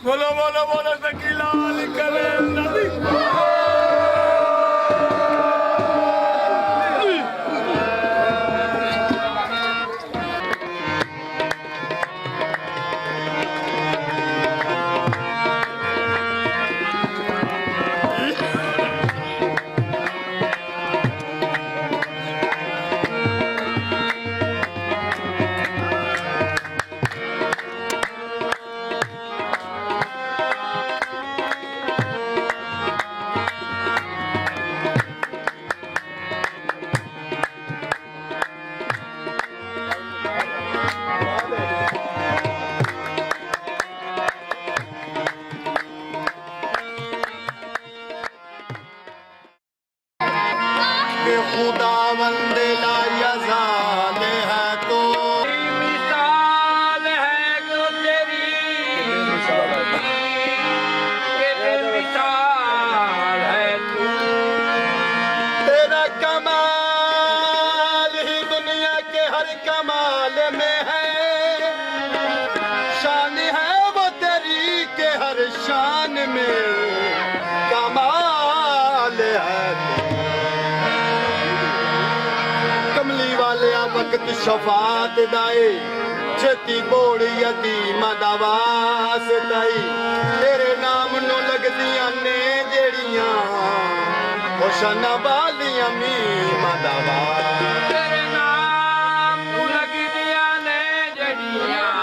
बोलो बोलो बोलो शकीला करे वक्त शफात दाए छती बोड़ी यतीम दवास ताई तेरे नाम नो लगदियां ने जेड़ियां हुसन वालियां मीम दवा तेरे नाम लगदियां ने जेड़ियां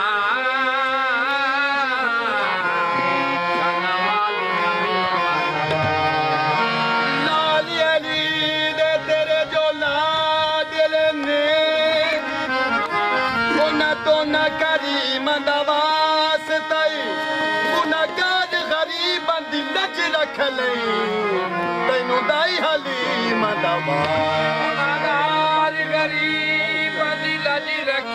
तैनू दाई हलीम दवा गरीब दी लज रख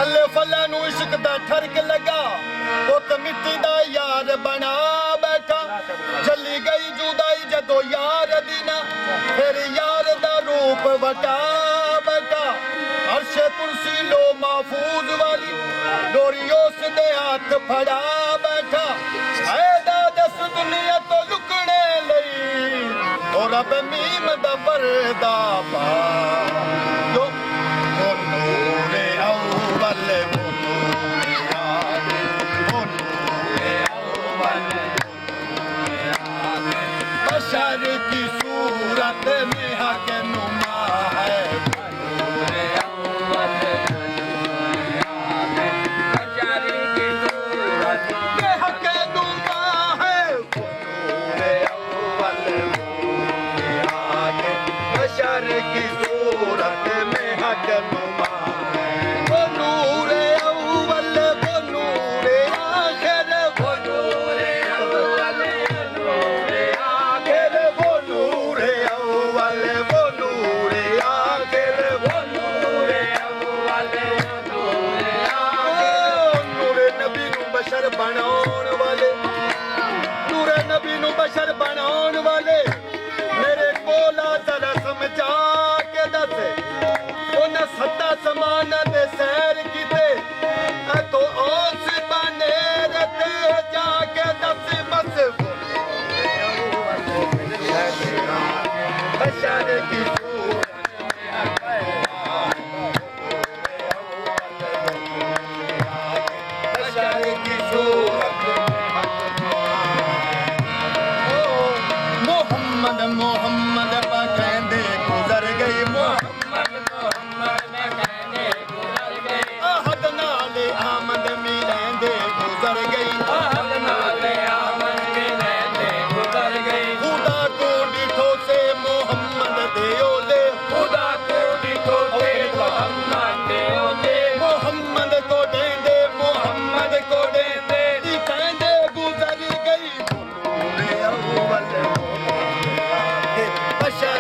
अल्ले फला नू इश्क दा ठरक लगा पुत मिट्टी दा यार बना बैठा चली गई जुदाई जदो यार दीना फिर यार दा रूप वटा बैठा अर्शे कुर्सी लो महफूज वाली डोरी उस दे हाथ फड़ा बैठा ऐदा दस दुनिया तो लुकने लई और रब मीम दा पर्दा पा जो नूरे अव्वल बशर की सूरत में हक नुमा है की सूरत में हक नुमा वो नूरे अव्वल वो नूरे आखिर वो नूरे अव्वल नूरे आखिर वो नूरे अव्वल वो नूरे आखिर वो नूरे अव्वल नूरे आखिर नूरे नबी नू बशर बनाउण वाले नूरे नबी नू बशर बनाउण वाले मेरे कोला जरा समझा के दस उन सत्ता समान दे सैर कीते तो ओस बने रते जाके दस बस बशर की बशर की सूरत मोहम्मद मोहम्मद कहंदे गुजर गई मोहम्मद मोहम्मद कहंदे गुजर गई आहद नाले आमद मिलेंदे गुजर गई आहद नाले आमद मिलेंदे गुजर गई खुदा को डिठो से मोहम्मद दे ओले खुदा को डिठो से मोहम्मद दे ओले मोहम्मद को देंदे मोहम्मद को देंदे दी कहंदे गुजर गई नूरे अव्वल बशर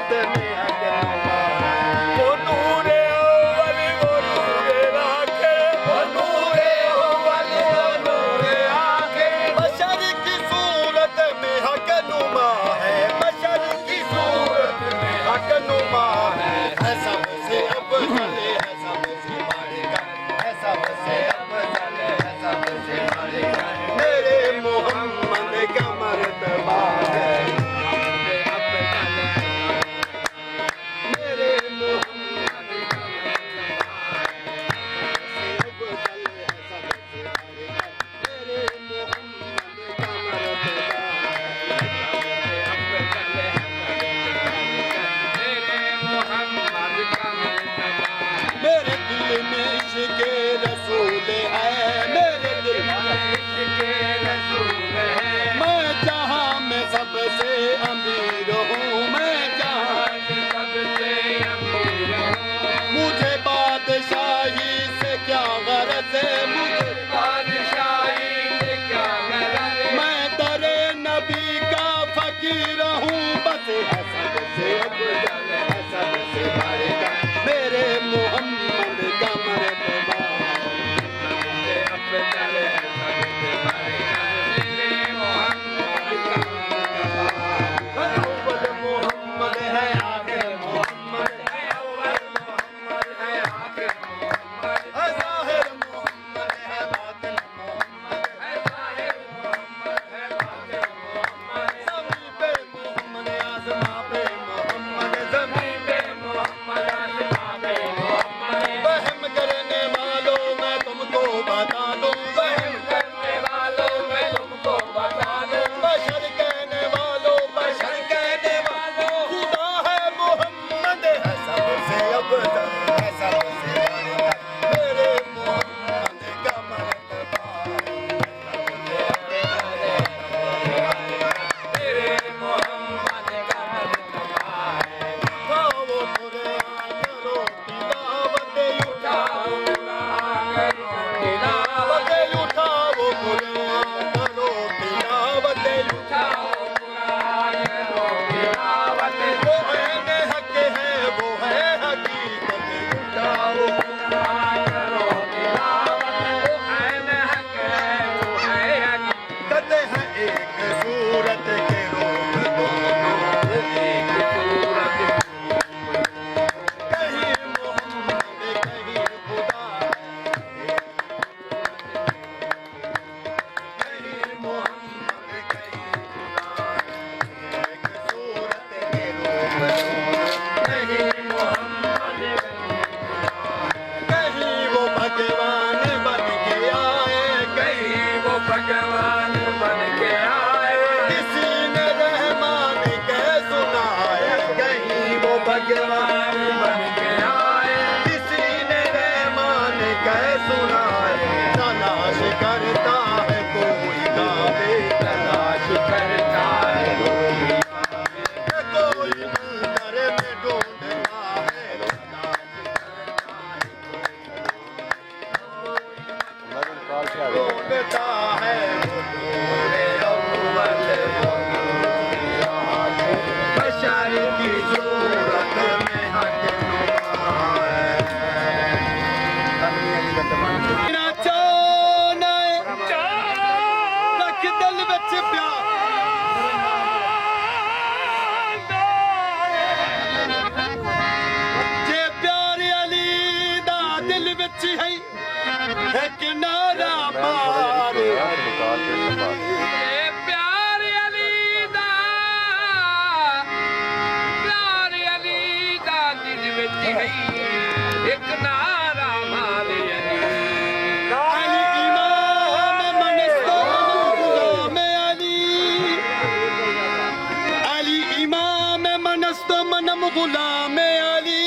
सूरत में हक नुमा वो नूरे अव्वल वो नूरे आखिर वो नूरे अव्वल वो नूरे आखिर बशर की सूरत में हक नुमा है बशर की सूरत में हक नुमा है सबसे अफजल है सबसे बारिका है सबसे अफजल है सबसे बारिका मेरे मोहम्मद का मर्तबा है मेरे मोहम्मद का मेरे मोहम्मद का मेरे दिल में इश्क़ रसूल है मेरे दिल में इश्क़ रसूल है मैं जहाँ में सबसे अमीर हूँ मैं जहाँ में सबसे अमीर हूँ मुझे बादशाही से क्या गरज है मुझे बादशाही से क्या गरज है मैं दरे नबी का फकीर हूँ बस है सबसे अफजल है सबसे बारिका मेरे मोहम्मद का मर्तबा सबसे अफजल है सबसे बारिका मेरे मोहम्मद का मर्तबा अव्वल मोहम्मद है आखिर मोहम्मद है अव्वल मोहम्मद है आखिर मोहम्मद है ज़ाहिर मोहम्मद है बातिन मोहम्मद है ज़ाहिर मोहम्मद है बातिन मोहम्मद ज़मीन पे मोहम्मद आसमां पे मोहम्मद ज़मीन पे मोहम्मद आसमां पे मोहम्मद वहम करने वालों मैं तुमको बता दूं वहम करने वालों मैं तुमको बता दूं बशर कहने वालों खुदा है मोहम्मद है सबसे अफजल है सबसे बारिका मेरे मोहम्मद का मर्तबा सबसे अफजल है मेरे मोहम्मद का मर्तबा उठाओ कुरान करो तिलावत उठाओ कुरान करो तिलावत उठाओ कुरान करो तिलावत उठाओ कुरान करो तिलावत वो ऐन हक है वो है हकीकत उठाओ कुरान करो तिलावत वो ऐन हक है वो है हकीकत है एक सूरत के रूप दोनों एक सूरत कहीं मोहम्मद कहीं खुदा कहीं मोहम्मद कहीं खुदा एक सूरत के रूप कहीं मोहम्मद कहीं वो भगवान बन के आए कहीं वो भगवान बन के आए किसी ने रहमान कह सुनाए कहीं वो भगवान बन के आए किसी ने रहमान कह सुनाए तलाश करता है कोई काबे तलाश करता है कोई काबे कोई मंदिर में ढूंढता है ढूंढता है वो नूरे अव्वल वो नूरे आखिर बशर की सूरत में हक नुमा है ना चाहना रख दिल विच प्यार जे प्यार अली दा दिल विच है किनारा पार प्यार अली दा दिल विच है एक नारा मार अली इमाम मनस्तो गुलाम अली इमाम मनस्तो मनम गुलाम अली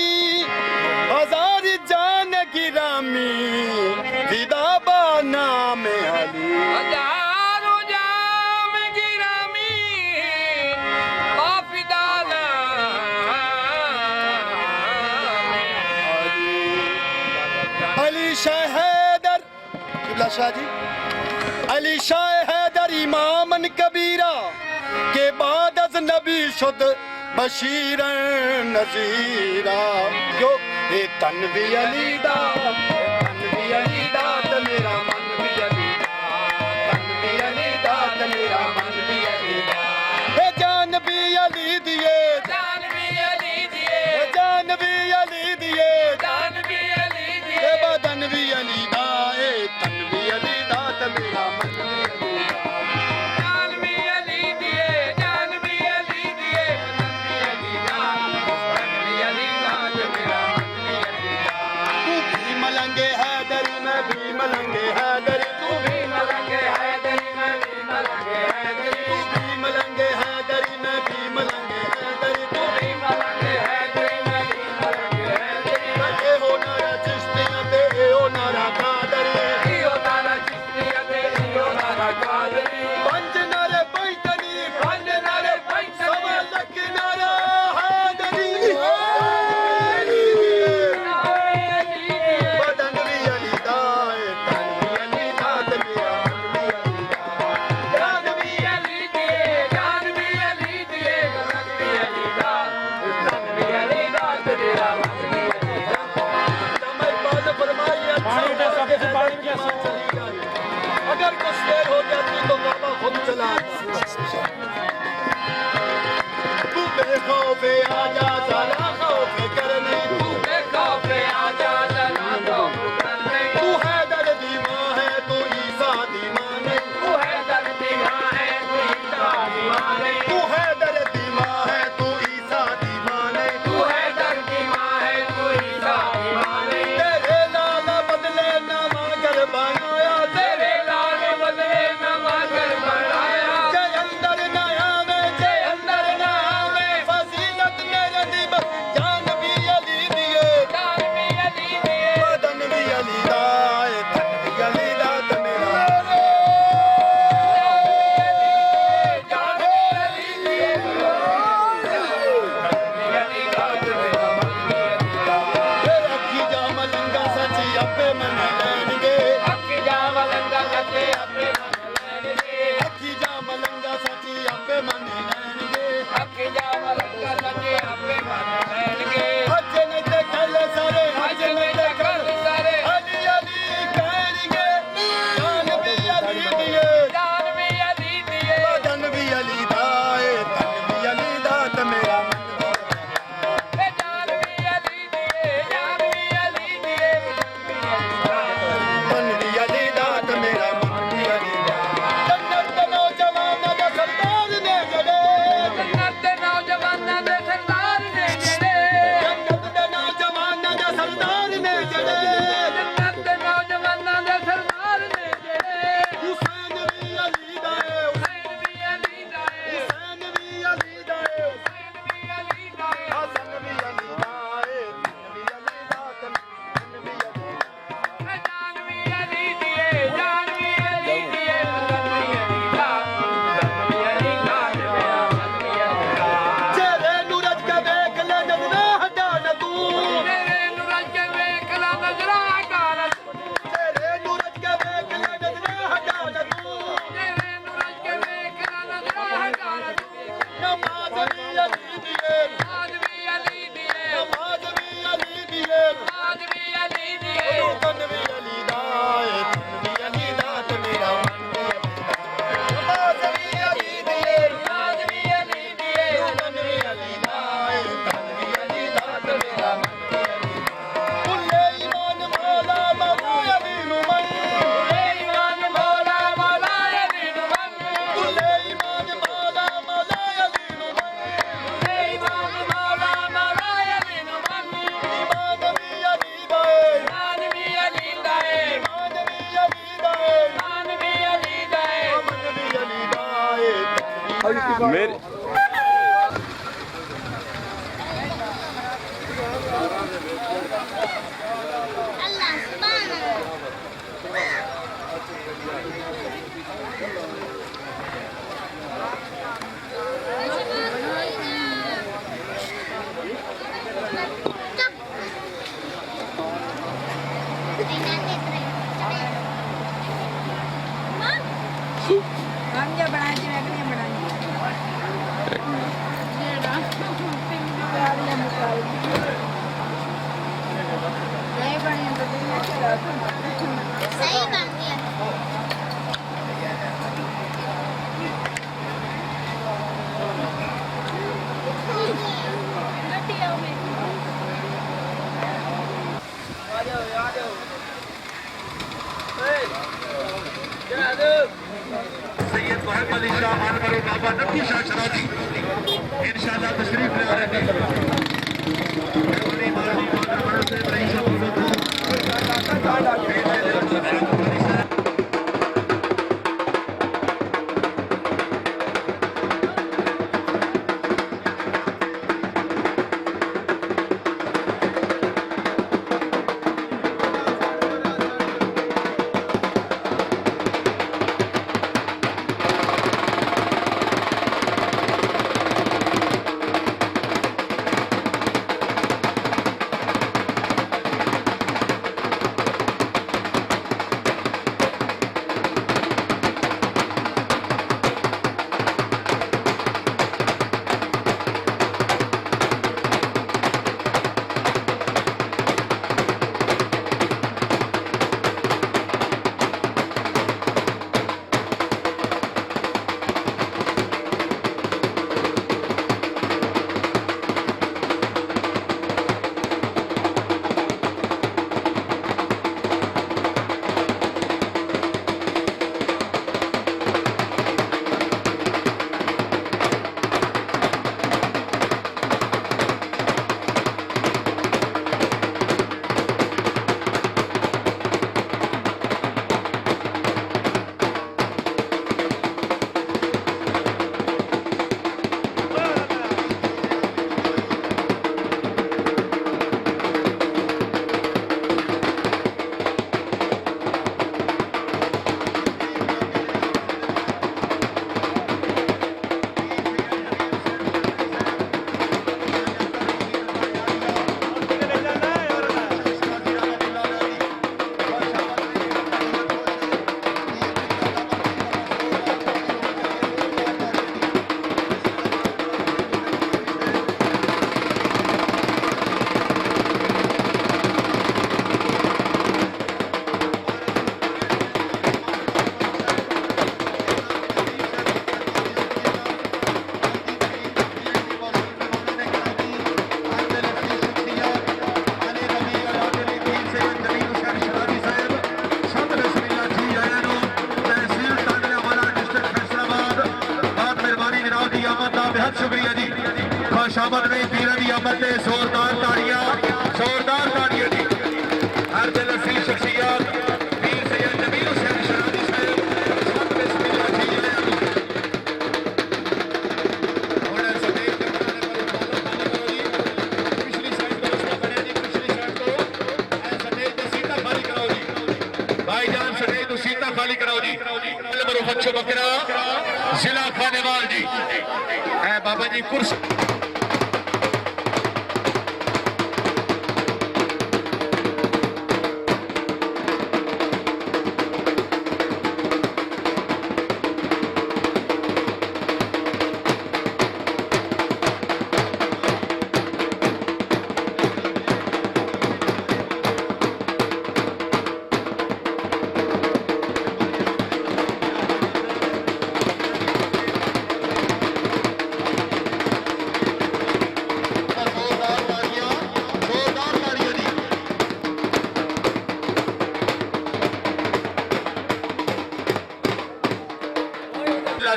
हजार जान गिरामी विदा बा नाम अली हजारों जाम गिरामी आफिदा अली शाह हैदर किबला शाह जी अली शाह हैदर इमामन कबीरा के बाद अज नबी शुद बशीरन नज़ीरा क्यों ये तन भी अली दा ते मेरा मन भी अली दा तन भी अली दा ते मेरा मन भी अली दा ए जान भी अली दिए जान भी अली दिए जान भी अली दिए जान भी अली दिए बदन भी अली दा ए तन भी अली दा ते मेरा मन भी अली दा जान भी अली दिए जान भी अली दिए बदन भी अली दा तन भी अली दा ते मेरा मन भी अली दा तू भी मलंगे है दरी मैं भी मलंगे है दरी तू भी मलंगे है दरी मैं भी मलंगे है दरी तू भी मलंगे है दरी मैं भी मलंगे है दरी तू भी मलंगे है दरी मैं भी मलंगे है दरी ये हो नारा चिश्तियां ते ये हो नारा कादरी ये हो नारा चिश्तियां ते ये हो नारा कादरी पंज नारे पैतनी सवा लख नारा हादरी बदन भी अली दा तन भी अली दा ते मेरा मन भी अली दा जान भी अली दिए जान भी अली दिए बदन भी अली दा तन भी अली दा ते मेरा मन भी अली दा समय बाद फरमाइए अगर कुछ देर हो जाती तो बाबा खुद चला तू बेखौफे आजा जरा खौफ करने तू बेखौफे आजा जरा खौफ करने तू है दर्दी माँ है तू ईसा दी माँ नहीं तू है दर्दी माँ है तू ईसा दी माँ नहीं तू है दर्दी माँ है तू ईसा दी माँ नहीं तू है दर्दी माँ है तू ईसा दी माँ नहीं तेरे लाल बदले ना मागर बनाया तेरे लाल बदले ना मागर बनाया जय अंदर नया में फजीलत मेरे दी जान भी अली दिए बदन भी अली दा तन भी अली दा ते मेरा जान भी अली दिए तन भी अली दा ते मेरा मन भी अली दा अखी जा मलंगा सची अपे मन लैणगे अखी जा मलंगा सची अपे मन लैणगे अखी जा मलंगा सची अपे मन लैणगे अखी जा मलंगा सची अपे मन लैणगे अज नहीं ते कल सारे अज नहीं ते कल सारे अली अली कहणगे जान भी अली दिए बदन भी अली दा तन भी अली दा ते मेरा मन मन भी अली दा ते मेरा मन भी अली दा जन्नत दे नौजवानां दा सरदार ने जड़े जन्नत दे नौजवानां दे सरदार ने जड़े जन्नत दे नौजवानां दे सरदार ने जड़े जन्नत दे नौजवानां दे सरदार ने जड़े हुसैन भी अली दा हुसैन भी अली दा हुसैन भी अली दा हुसैन भी अली दा हसन भी अली दा तन भी अली दा तन भी अली दा जान भी अली दिए जान भी अली दिए बदन भी अली दा तन भी अली दा ते मेरा मन भी अली दा तेरे नूरज के देख ले नजरा हटा न तू तेरे नूरज के देख ले नजरा हटा न तू तेरे नूरज के देख ले नजरा हटा न तू तेरे नूरज के देख ले नजरा हटा न तू नमाज भी अली दिए नमाज भी अली दिए नमाज भी अली दिए नमाज भी अली दिए तन भी अली दा तन भी अली दा ते मेरा मन भी अली दा नमाज भी अली दिए नमाज भी अली दिए तन भी अली दा तन भी अली दा ते मेरा मन भी अली दा कुल्ले ईमान मौला मौला अली नुमन कुल्ले ईमान मौला मौला अली नुमन कुल्ले ईमान मौला मौला अली नुमन कुल्ले ईमान मौला मौला अली नुमन ईमान भी अली दा ईमान भी अली दा ईमान भी अली दा ईमान भी अली दा मन भी अली दा मेरे Allah subhanahu हम क्या बनाए थे मैं नहीं बनाई अहमद शाह आनवर बाबा नथु शाह शराजी इंशाअल्लाह तशरीफ ले आ रहे हैं। शामत में पीर दी आमद ने जोरदार ताड़ियां जी हर दिल सी शख्सियत पीर सैयद नबी हुसैन शरादी साहब सब बिस्मिल्लाह जी और सदैव के बनाने पर पिछली साइड को उसका बने जी पिछली साइड को सदैव तो सीधा खाली कराओ जी भाईजान सदैव तो सीधा खाली कराओ जी मरूफ अच्छो बकरा जिला खानेवाल जी है बाबा जी कुर्सी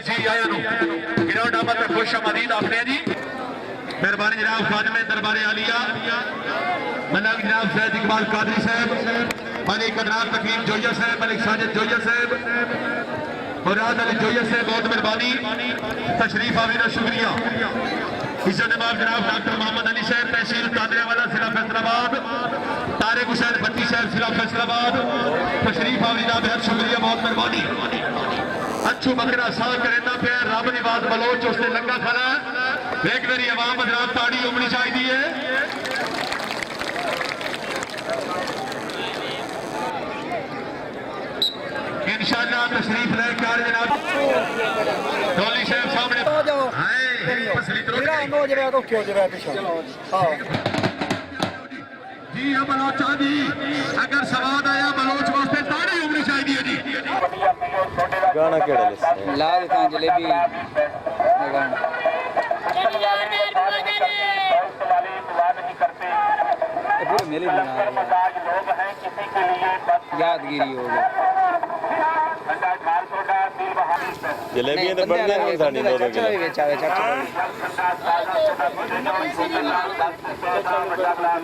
जी आया ग्राउंड आमद में खुश आमदीद आपने जी मेहरबानी जनाब खानमे दरबार आलिया मलंग जनाब सैयद इकबाल कादरी साहब मलिक अदनान तकीम जोया साहब मलिक साजिद जोया साहब मुराद अली जोया साहब बहुत मेहरबानी तशरीफ आवीना शुक्रिया इज्जत नवाब जनाब डॉक्टर मोहम्मद अली साहब तहसील तादरेवाला जिला फैसलाबाद तारिक हुसैन भट्टी साहब जिला फैसलाबाद तशरीफ आवीना बेहद शुक्रिया बहुत मेहरबानी अच्छू बकरा साल करेंदा पे रब दी बात बलोच उसने लंगा खाना एक मेरी आवाम हजरात ताड़ी उमड़ी चाहिए इंशाअल्लाह तशरीफ लेकर आ रहे जनाब डोली साहब सामने हाय पसली तो हो जाए तो क्यों जाए पीछे हां जी हम बलोचा जी अगर सवाद आया बलोच वास्ते ताड़ी उमड़ी चाहिए जी गाना केड़ा लिस लाल खान जलेबी गाना पूरे मेले बना यादगिरी हो गई ਜਲੇਬੀਆਂ ਤਾਂ ਬਣਦੀਆਂ ਨੇ ਸਾਡੀ 2 ਚਾਚਾ ਕਿਲੋ ਵੀ ਵਿੱਚ ਆਵੇ ਚਾਚਾ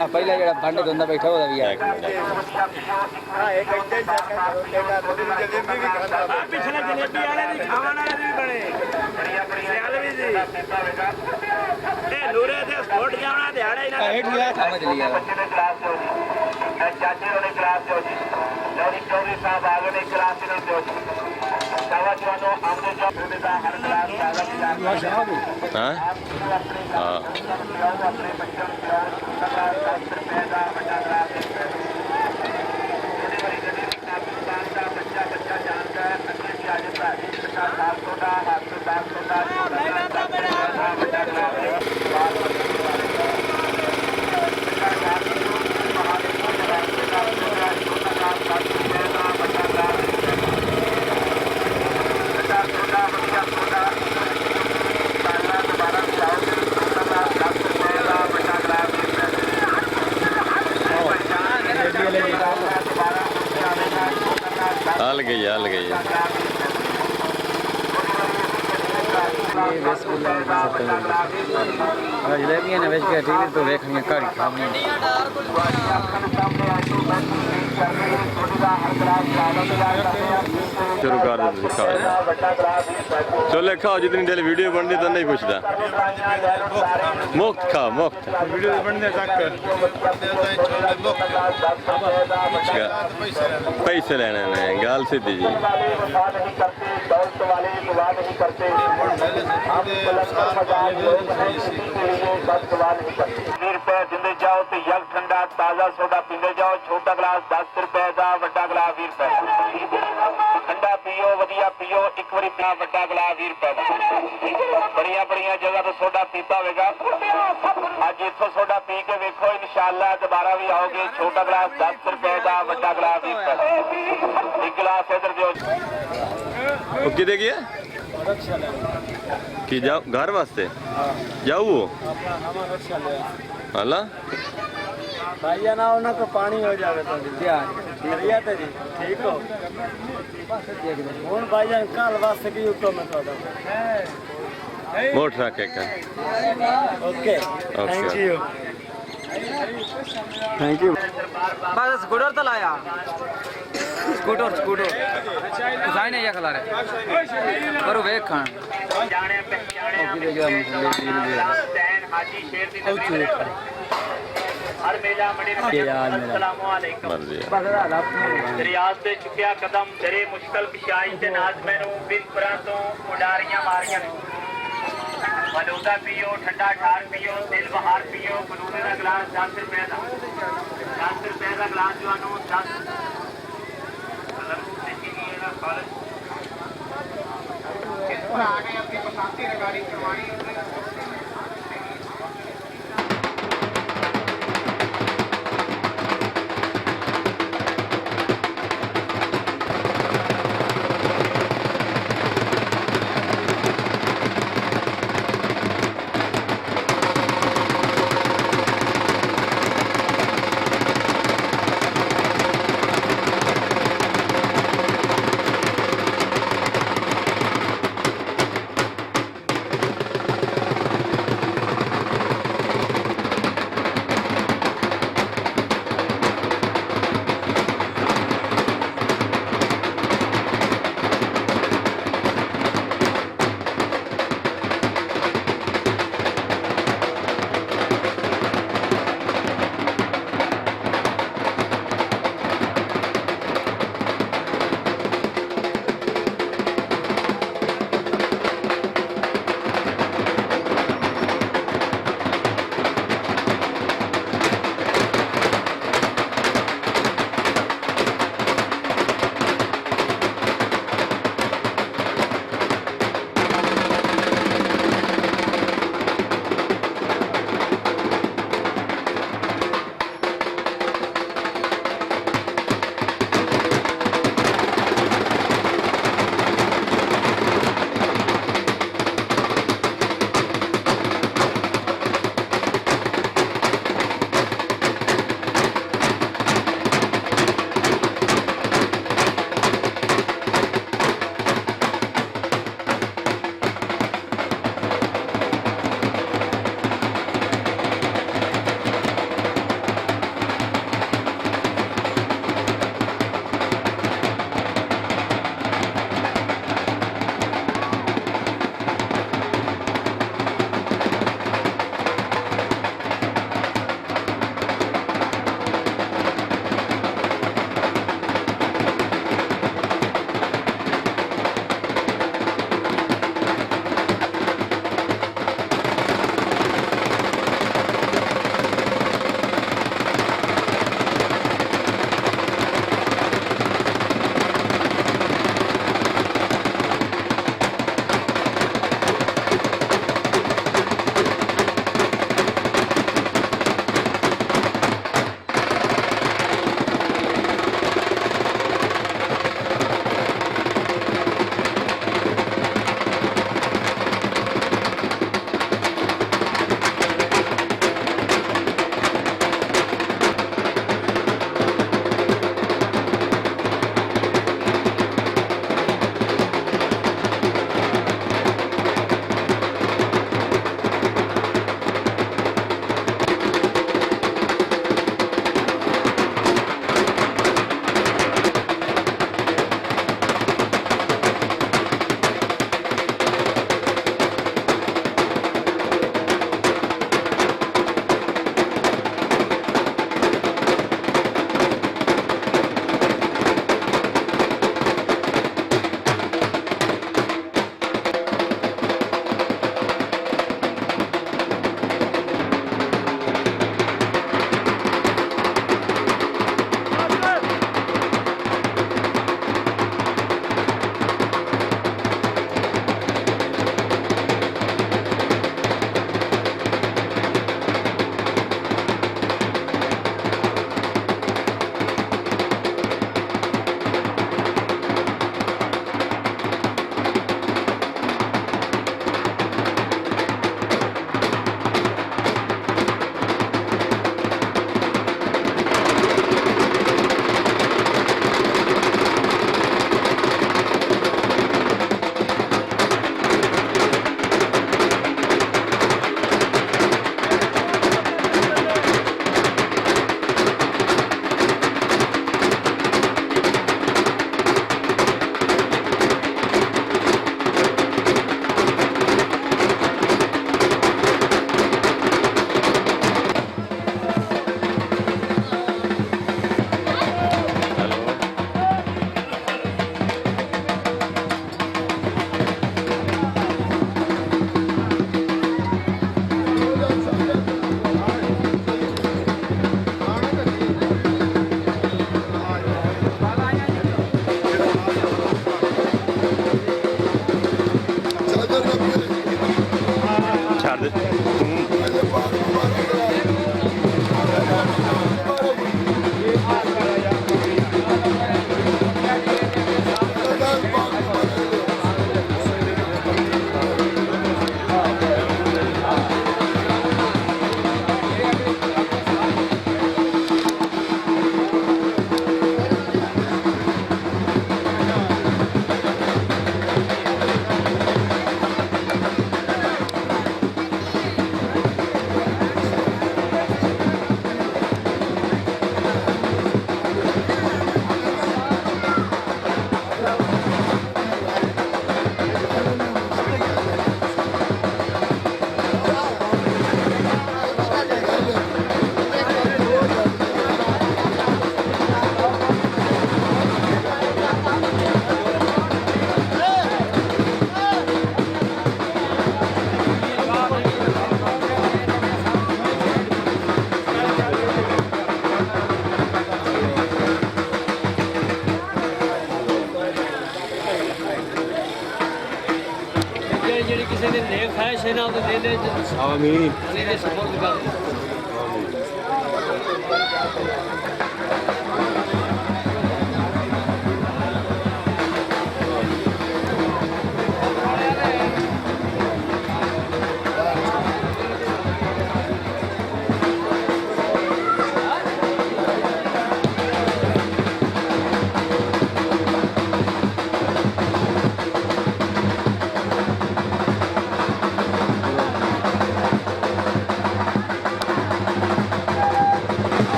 ਆ ਪਹਿਲਾਂ ਜਿਹੜਾ ਬੰਡ ਦੋਂਦਾ ਬੈਠਾ ਉਹਦਾ ਵੀ ਆ ਇੱਕ ਮਿੰਟ ਪਿਛਲੇ ਜਲੇਬੀ ਵਾਲੇ ਦੀ ਖਾਣ ਵਾਲੇ ਦੀ ਬਣੇ ਸਿਆਲ ਵੀ ਸੀ ਇਹ ਨੂਰੇ ਤੇ ਸਪੋਰਟ ਜਾਣਾ ਦਿਹਾੜਾ ਇਹਨਾਂ ਹੇਠ ਗਿਆ ਸਮਝ ਲਿਆ ਚਾਚੇ ਉਹਨੇ ਕਲਾਸ ਦਿਓ ਜੀ ਲੌਰੀ ਚੌਧਰੀ ਸਾਹਿਬ ਆ ਗਏ ਨੇ ਕਲਾਸ ਇਹਨਾਂ ਦਿਓ ਜੀ ਸਾਵਾ ਜਵਾਨੋ ਆਮਦੇ ਚੌਧਰੀ ਦਾ ਹਰ ਕਲਾਸ ਦਾ ਹਾਂ ਹਾਂ ਆਪਣੇ ਬੱਚਿਆਂ ਨੂੰ ਖਿਲਾਓ ਛੋਟਾ ਕਲਾਸ 10 ਰੁਪਏ ਦਾ ਵੱਡਾ ਕਲਾਸ 1 ਰੁਪਏ ਛੋਟੀ ਵਾਲੀ ਗੱਡੀ ਦੀ ਪਾਕਿਸਤਾਨ ਦਾ ਬੱਚਾ ਜਾਣਦਾ ਹੈ ਅੱਗੇ ਵੀ ਆ ਜਾਂਦਾ ਹੈ ਬੱਚਾ 700 ਦਾ 800 ਦਾ ਛੋਟਾ ਕਲਾਸ ਵੱਡਾ ਕਲਾਸ हाल गई जलेबियां ने वेच के टीवी तो देखनी घड़ी खानी शुरू कर दो चलो खाओ जितनी डेली वीडियो बनती तो नहीं पूछता मुफ्त खाओ मुफ्त वीडियो बनने तक पैसे लेने ने गाल सीधी जी दिंदे जाओ तो यक ठंडा ताजा सोडा पींदे जाओ छोटा गिलास 10 रुपए का वड्डा गिलास 20 रुपए ठंडा पियो वधिया पियो एक बारी पिया वड्डा गिलास 20 रुपए बड़िया जगह तो सोडा पीता होगा अज इथों सोडा पी के वेखो इंशाअल्लाह दोबारा भी आओगे छोटा गिलास 10 रुपए का वड्डा गिलास 20 रुपए एक गिलास इधर दियो वो किधर गया कि जाओ घर वास्ते जाओ वो हाला भाई ना उन्हें को पानी हो जावे तो बढ़िया तेरी ठीक हो हुन भाईजान कल वास्ते की उतो मैं थोड़ा मोट रख एक okay thank you bus scooter तो लाया स्कूटर साइन है या खिला रहे पर वे खान जाने पहचाने हाजी शेर दी नबी हर मेला मड़ी अस्सलामु अलैकुम रियाज ते चुकिया कदम जरे मुश्किल पिशाई ते नाज मैनू बिस्परां तो उडारियां मारियां मलूदा पियो ठंडा ठार पियो दिल बहार पियो बलूने का गिलास 10 रुपए का गिलास जवानों 10 किस पर आ गए अपनी पसंद की गाड़ी करवानी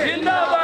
जिंदाबाद